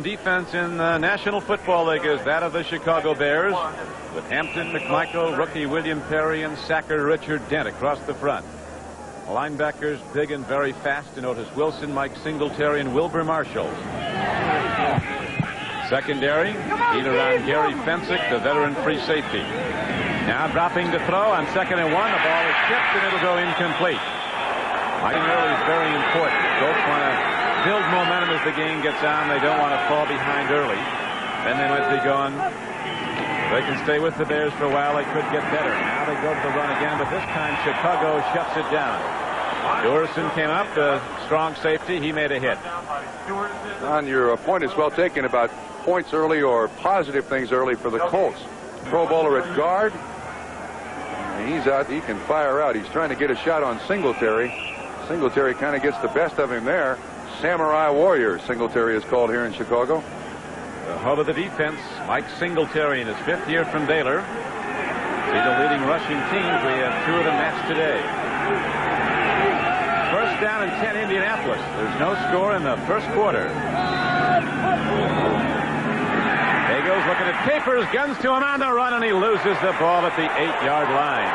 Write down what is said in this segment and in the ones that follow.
Defense in the National Football League is that of the Chicago Bears, with Hampton, McMichael, rookie William Perry, and sacker Richard Dent across the front. Linebackers big and very fast in Otis Wilson, Mike Singletary, and Wilbur Marshall. Secondary, lead around Gary Fensick, the veteran free safety. Now dropping to throw on 2nd and 1. The ball is tipped and it'll go incomplete. Mike early is very important. Colts want to build momentum as the game gets on. They don't want to fall behind early. Then they might be going. They can stay with the Bears for a while. They could get better. Now they go to the run again, but this time Chicago shuts it down. Dorison came up, the strong safety. He made a hit. Don, your point is well taken about points early or positive things early for the Colts. Pro Bowler at guard. He's out. He can fire out. He's trying to get a shot on Singletary. Singletary kind of gets the best of him there. Samurai Warrior, Singletary is called here in Chicago. The hub of the defense, Mike Singletary, in his 5th year from Baylor. He's the leading rushing teams. We have 2 of them matched today. First down and 10, Indianapolis. There's no score in the first quarter. Dago's looking at Capers, guns to him on the run, and he loses the ball at the 8-yard line.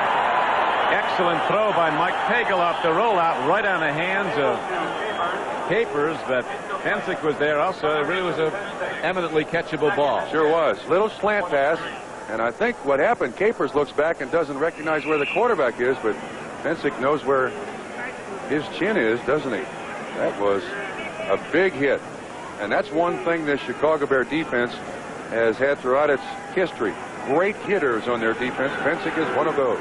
Excellent throw by Mike Pagel off the rollout, right on the hands of Capers, but Fensick was there also. It really was a eminently catchable ball. Sure was. Little slant pass, and I think what happened, Capers looks back and doesn't recognize where the quarterback is, but Fensick knows where his chin is, doesn't he? That was a big hit, and that's one thing this Chicago Bear defense has had throughout its history. Great hitters on their defense. Fensick is one of those.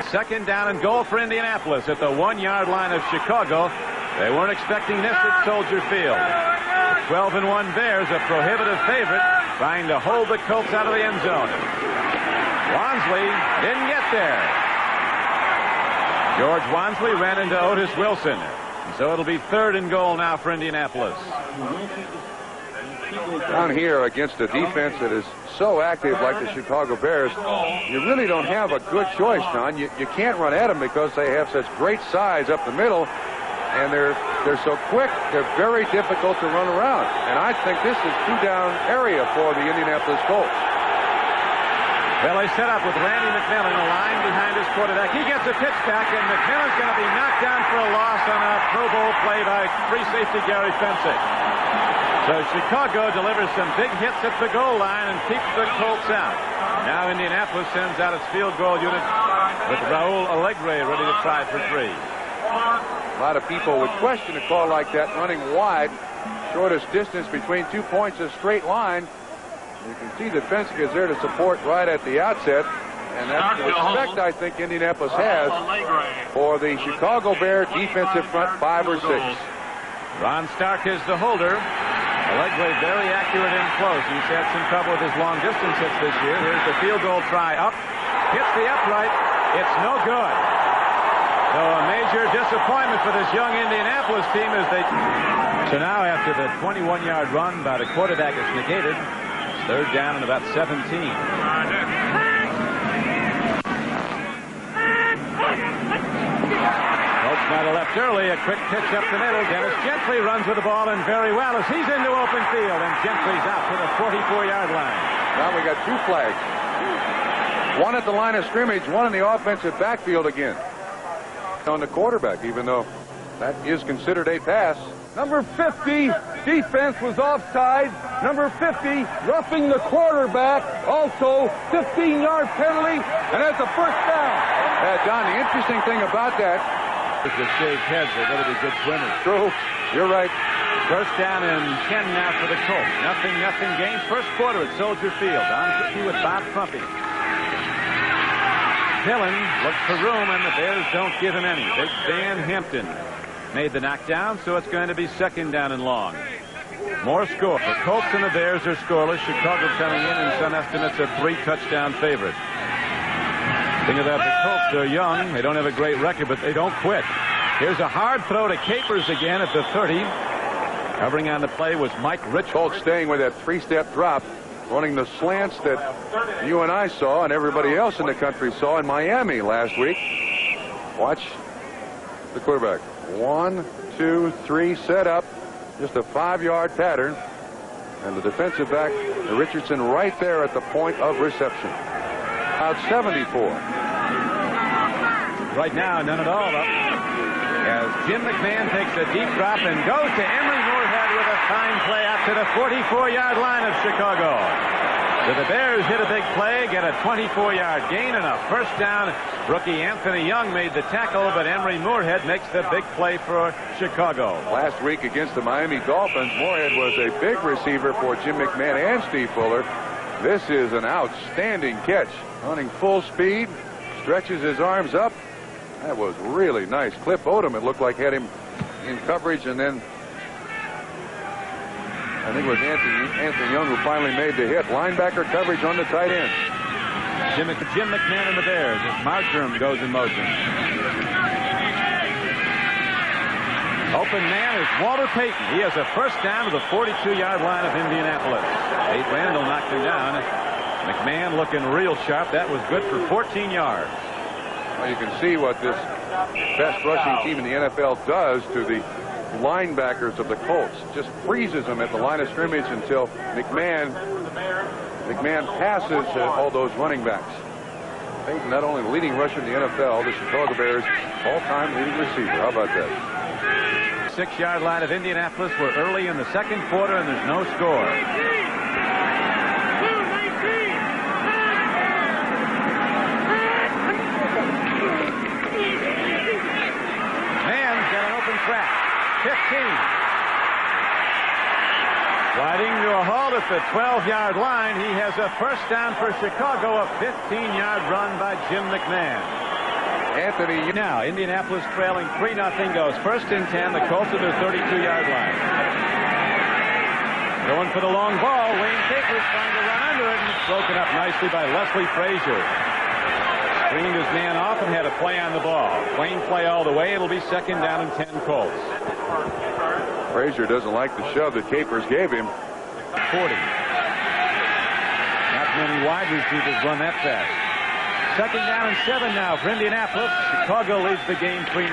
2nd down and goal for Indianapolis at the 1-yard line of Chicago. They weren't expecting this at Soldier Field. The 12-1 Bears, a prohibitive favorite, trying to hold the Colts out of the end zone. Wansley didn't get there. George Wansley ran into Otis Wilson. And so it'll be 3rd and goal now for Indianapolis. Down here against a defense that is so active like the Chicago Bears, you really don't have a good choice, John. You can't run at them because they have such great size up the middle, and they're so quick, they're very difficult to run around. And I think this is 2-down area for the Indianapolis Colts. Well, they set up with Randy McMillan, a line behind his quarterback. He gets a pitch back, and McMillan's going to be knocked down for a loss on a Pro Bowl play by free safety Gary Fensick. So Chicago delivers some big hits at the goal line and keeps the Colts out. Now Indianapolis sends out its field goal unit with Raul Alegre ready to try for 3. A lot of people would question a call like that running wide. Shortest distance between 2 points, a straight line. You can see that Fensick is there to support right at the outset. And that's the respect I think Indianapolis has for the Chicago Bear defensive front 5 or 6. Ron Stark is the holder. Alegre very accurate in close. He's had some trouble with his long distance hits this year. Here's the field goal try up. Hits the upright. It's no good. So a major disappointment for this young Indianapolis team as they... So now after the 21-yard run by the quarterback is negated, it's 3rd down and about 17. Might have left early. A quick pitch up the middle. Dennis Gentry runs with the ball and very well as he's into open field, and Gentry's out to the 44-yard line. Now we got 2 flags. One at the line of scrimmage, one in the offensive backfield again. On the quarterback, even though that is considered a pass. Number 50, defense was offside. Number 50, roughing the quarterback. Also, 15-yard penalty, and that's a first down. Don, the interesting thing about that, with the shaved heads, they're going to be good swimmers. True. You're right. First down and 10 now for the Colts. Nothing game. First quarter at Soldier Field. On 50 with Bob Crumpy. Dillon looks for room, and the Bears don't give him any. Big Dan Hampton made the knockdown, so it's going to be 2nd down and long. More score. The Colts and the Bears are scoreless. Chicago coming in some estimates, a 3-touchdown favorite. Thing about the Colts, they're young. They don't have a great record, but they don't quit. Here's a hard throw to Capers again at the 30. Covering on the play was Mike Rich. Colts staying with that 3-step drop, running the slants that you and I saw and everybody else in the country saw in Miami last week. Watch the quarterback. 1, 2, 3, set up. Just a 5-yard pattern. And the defensive back, Richardson, right there at the point of reception. Out 74. Right now, none at all up. As Jim McMahon takes a deep drop and goes to Emery Moorhead with a fine play out to the 44-yard line of Chicago. So the Bears hit a big play, get a 24-yard gain and a first down. Rookie Anthony Young made the tackle, but Emery Moorhead makes the big play for Chicago. Last week against the Miami Dolphins, Moorhead was a big receiver for Jim McMahon and Steve Fuller. This is an outstanding catch. Running full speed, stretches his arms up. That was really nice. Cliff Odom, it looked like, had him in coverage, and then I think it was Anthony Young who finally made the hit. Linebacker coverage on the tight end. Jim McMahon and the Bears as Marjoram goes in motion. Open man is Walter Payton. He has a first down to the 42-yard line of Indianapolis. Tate Randall knocked him down. McMahon looking real sharp. That was good for 14 yards. Well, you can see what this best rushing team in the NFL does to the linebackers of the Colts. Just freezes them at the line of scrimmage until McMahon passes all those running backs. Payton, not only the leading rusher in the NFL, the Chicago Bears all-time leading receiver. How about that? 6-yard line of Indianapolis. We're early in the second quarter and there's no score. Track 15. Sliding to a halt at the 12-yard line. He has a first down for Chicago. A 15-yard run by Jim McMahon. Anthony. Now Indianapolis trailing 3-0 goes first and 10. The Colts at their 32-yard line. Going for the long ball. Wayne Capers trying to run under it, and it's broken up nicely by Leslie Frazier. Screened his man off and had a play on the ball. Plain play all the way. It'll be second down and 10 Colts. Frazier doesn't like the shove that Capers gave him. 40. Not many wide receivers run that fast. Second down and 7 now for Indianapolis. Chicago leads the game 3-0.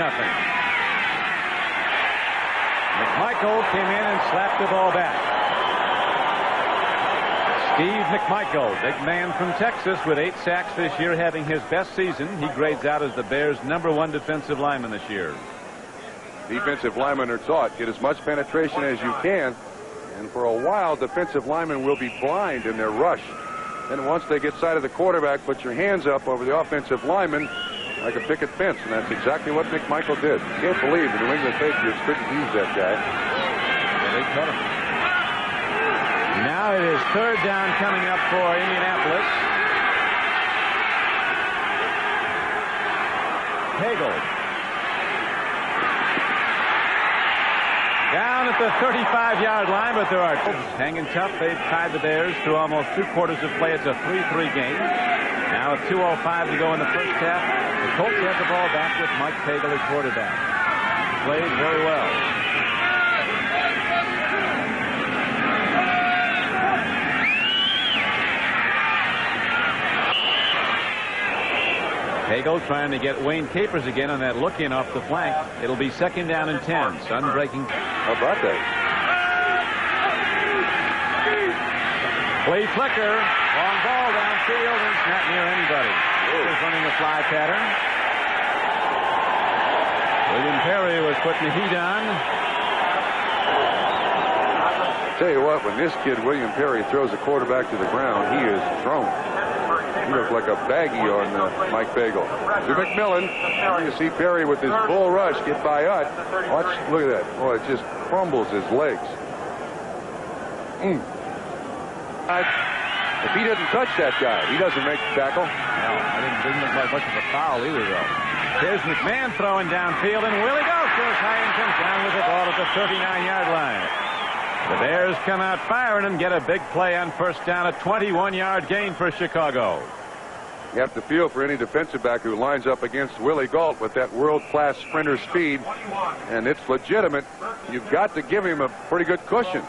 McMichael came in and slapped the ball back. Steve McMichael, big man from Texas with 8 sacks this year, having his best season. He grades out as the Bears' #1 defensive lineman this year. Defensive linemen are taught, get as much penetration as you can, and for a while defensive linemen will be blind in their rush. Then once they get sight of the quarterback, put your hands up over the offensive lineman like a picket fence, and that's exactly what McMichael did. Can't believe the New England Patriots couldn't use that guy. Well, they cut him. Now it is third down coming up for Indianapolis. Hagel. Down at the 35-yard line, but there are hanging tough. They've tied the Bears through almost 2 quarters of play. It's a 3-3 game. Now with 2:05 to go in the first half, the Colts have the ball back with Mike Hagel as quarterback. Played very well. Hagel trying to get Wayne Capers again on that look-in off the flank. It'll be second down and 10. Sun breaking. How about that? Play flicker. Long ball downfield, and it's not near anybody. He's running the fly pattern. William Perry was putting the heat on. Tell you what, when this kid, William Perry, throws a quarterback to the ground, he is thrown. He looks like a baggie on Mike Bagel. To McMillan. You see Perry with his bull rush get by Utt. Watch, look at that. Boy, it just crumbles his legs. If he didn't touch that guy, he doesn't make the tackle. No, didn't look like much of a foul either, though. Here's McMahon throwing downfield, and Willie goes high and comes down with the ball at the 39-yard line. The Bears come out firing and get a big play on first down, a 21-yard gain for Chicago. You have to feel for any defensive back who lines up against Willie Gault with that world-class sprinter speed, and it's legitimate. You've got to give him a pretty good cushion.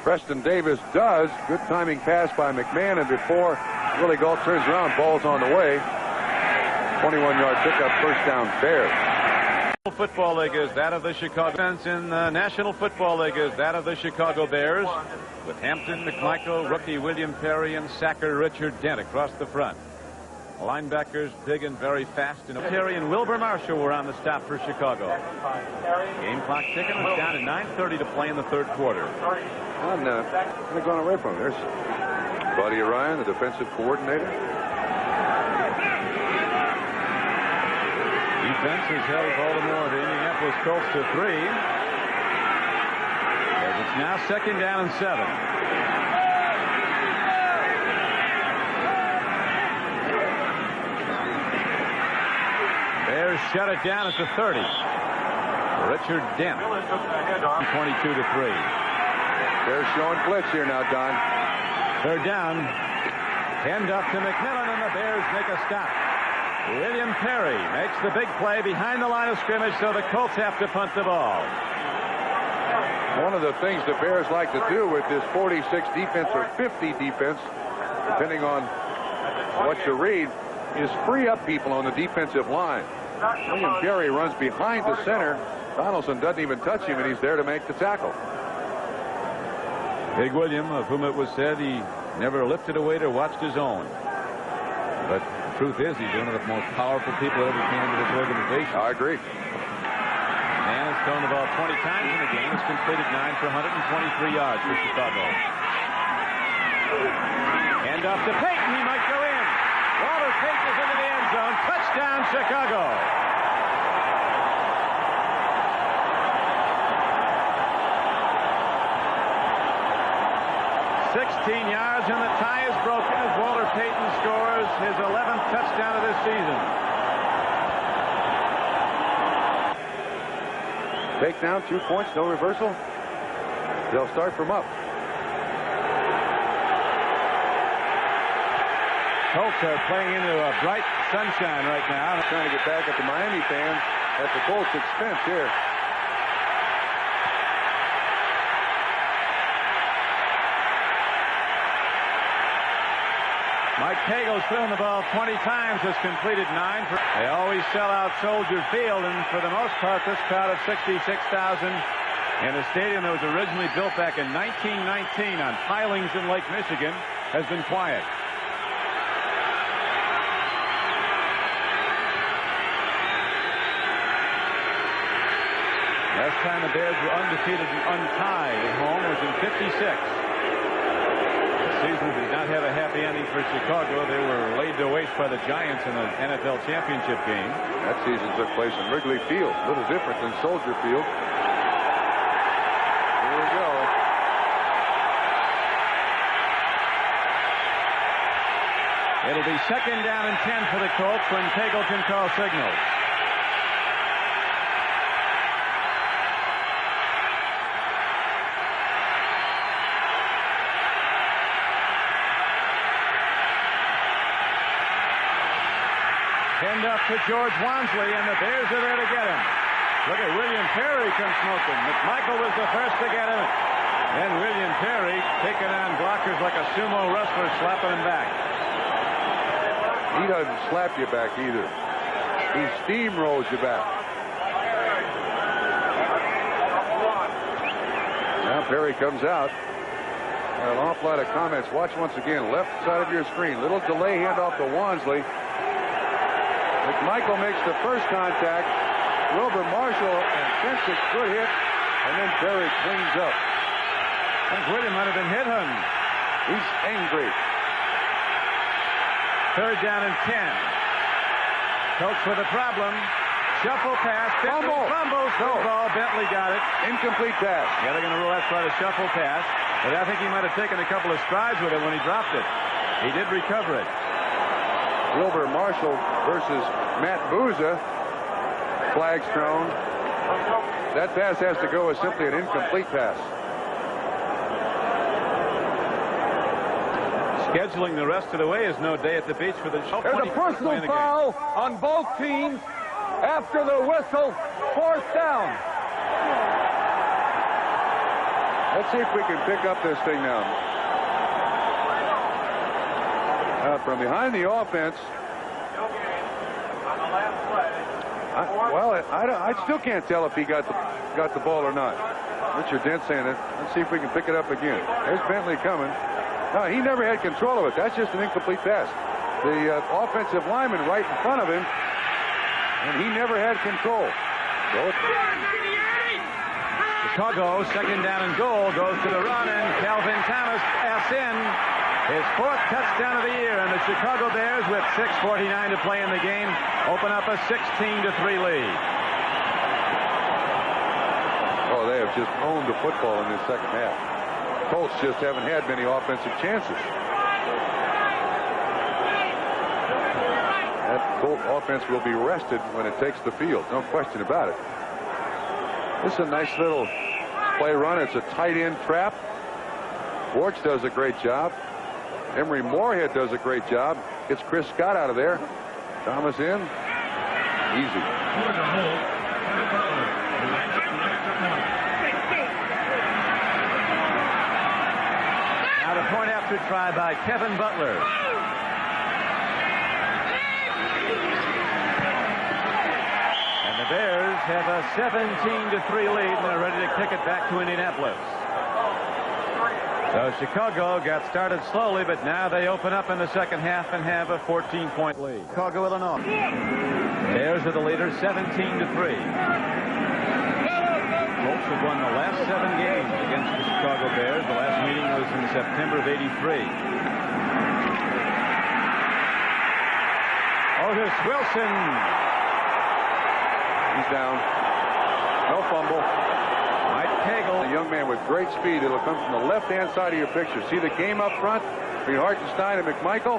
Preston Davis does. Good timing pass by McMahon, and before Willie Gault turns around, ball's on the way. 21-yard pickup, first down, Bears. Football League is that of the Chicago. In the National Football League is that of the Chicago Bears, with Hampton, McMichael, rookie William Perry, and sacker Richard Dent across the front. Linebackers big and very fast. And Perry and Wilbur Marshall were on the stop for Chicago. Game clock ticking. It's down to 9:30 to play in the third quarter. And they've gone away from him. There's Buddy Ryan, the defensive coordinator. Defense has held Baltimore, the Indianapolis Colts, to 3. As it's now 2nd down and 7. Bears shut it down at the 30. Richard Dent, 22 to 3. They're showing blitz here now, Don. 3rd down. Hand off to McMillan, and the Bears make a stop. William Perry makes the big play behind the line of scrimmage, so the Colts have to punt the ball. One of the things the Bears like to do with this 46 defense or 50 defense, depending on what you read, is free up people on the defensive line. William Perry runs behind the center. Donaldson doesn't even touch him, and he's there to make the tackle. Big William, of whom it was said he never lifted a weight or watched his own. But the truth is, he's one of the most powerful people that ever came into this organization. I agree. Man has thrown the ball 20 times in the game. Has completed 9 for 123 yards for Chicago. Hand off to Payton. He might go in. Walter Payton is into the end zone. Touchdown, Chicago. 16 yards, and the tie is broken as Walter Payton scores his 11th touchdown of this season. Takedown, 2 points, no reversal. They'll start from up. Colts are playing into a bright sunshine right now. Trying to get back at the Miami fans at the Colts' expense here. Mike Cagel's thrown the ball 20 times, has completed 9. They always sell out Soldier Field, and for the most part, this crowd of 66,000 in a stadium that was originally built back in 1919 on pilings in Lake Michigan has been quiet. Last time the Bears were undefeated and untied at home was in '56. Season did not have a happy ending for Chicago. They were laid to waste by the Giants in the NFL championship game. That season took place in Wrigley Field. A little different than Soldier Field. Here we go. It'll be 2nd down and 10 for the Colts when Cagle can call signals. Hand up to George Wansley, and the Bears are there to get him. Look at William Perry come smoking. McMichael was the first to get him. And William Perry taking on blockers like a sumo wrestler, slapping him back. He doesn't slap you back either. He steamrolls you back. Now Perry comes out. An awful lot of comments. Watch once again. Left side of your screen. Little delay handoff to Wansley. McMichael makes the first contact. Wilbur Marshall and Fensick, good hit. And then Perry cleans up. I think William might have been hit, Hutton. He's angry. 3rd down and 10. Colts with a problem. Shuffle pass. Fumble. Fumbles. No ball. Bentley got it. Incomplete pass. Yeah, they're going to rule that for a shuffle pass. But I think he might have taken a couple of strides with it when he dropped it. He did recover it. Wilbur Marshall versus Matt Booza. Flags thrown. That pass has to go as simply an incomplete pass. Scheduling the rest of the way is no day at the beach for the There's a personal foul on both teams after the whistle. 4th down. Let's see if we can pick up this thing now. From behind the offense, I still can't tell if he got the ball or not. Richard Dent saying it. Let's see if we can pick it up again. There's Bentley coming. No, he never had control of it. That's just an incomplete pass. The offensive lineman right in front of him, and he never had control. Chicago, second down and goal, goes to the run, and Calvin Thomas pass in. His 4th touchdown of the year, and the Chicago Bears, with 6:49 to play in the game, open up a 16-3 lead. Oh, they have just owned the football in this second half. Colts just haven't had many offensive chances. That Colt offense will be rested when it takes the field. No question about it. This is a nice little play run. It's a tight end trap. Borch does a great job. Emery Moorhead does a great job. Gets Chris Scott out of there. Thomas in. Easy. Now the point after try by Kevin Butler. And the Bears have a 17-3 lead, and they're ready to kick it back to Indianapolis. So Chicago got started slowly, but now they open up in the second half and have a 14-point lead. Chicago, Illinois. Bears are the leaders, 17-3. Colts have won the last 7 games against the Chicago Bears. The last meeting was in September of '83. Otis Wilson. He's down. No fumble. Cagle. A young man with great speed. It'll come from the left-hand side of your picture. See the game up front between Hartenstein and McMichael?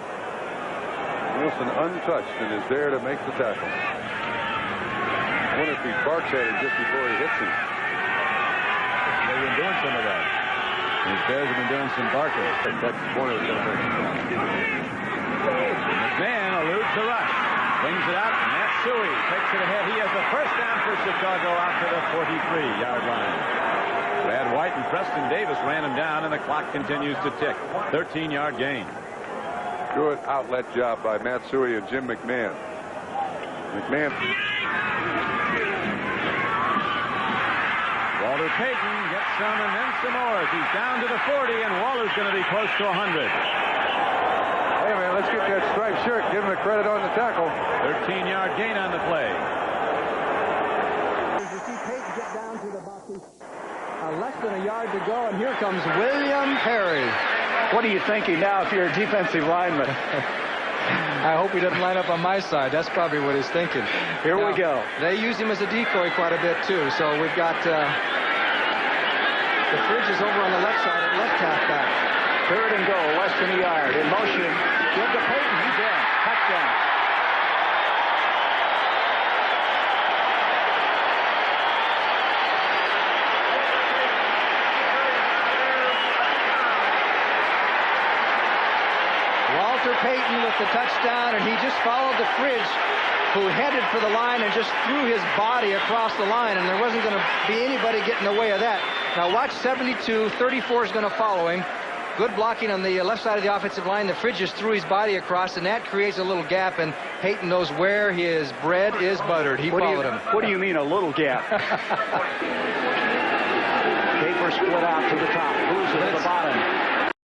Wilson untouched and is there to make the tackle. I wonder if he barks at him just before he hits him. They've been doing some of that. These Bears have been doing some barking. That's one of the McMahon eludes the rush. Brings it out. Matt Suey takes it ahead. He has the first down for Chicago out to the 43-yard line. Brad White and Preston Davis ran him down, and the clock continues to tick. 13-yard gain. Good outlet job by Matt Suey and Jim McMahon. Walter Payton gets some and then some more. He's down to the 40, and Walter's going to be close to 100. Hey, man, let's get that striped shirt. Give him the credit on the tackle. 13-yard gain on the play. You see Payton get down to the boxes. Less than a yard to go, and here comes William Perry. What are you thinking now if you're a defensive lineman? I hope he doesn't line up on my side. That's probably what he's thinking. Here we go. They use him as a decoy quite a bit, too. So we've got the Fridge is over on the left side at left halfback. 3rd and goal, less than a yard. In motion. Give to Payton. He's in. Touchdown. Walter Payton with the touchdown, and he just followed the Fridge, who headed for the line and just threw his body across the line, and there wasn't going to be anybody getting in the way of that. Now watch 72, 34 is going to follow him. Good blocking on the left side of the offensive line. The Fridge just threw his body across, and that creates a little gap, and Payton knows where his bread is buttered. He followed him. What do you mean a little gap? Paper split out to the top. Who's at the bottom?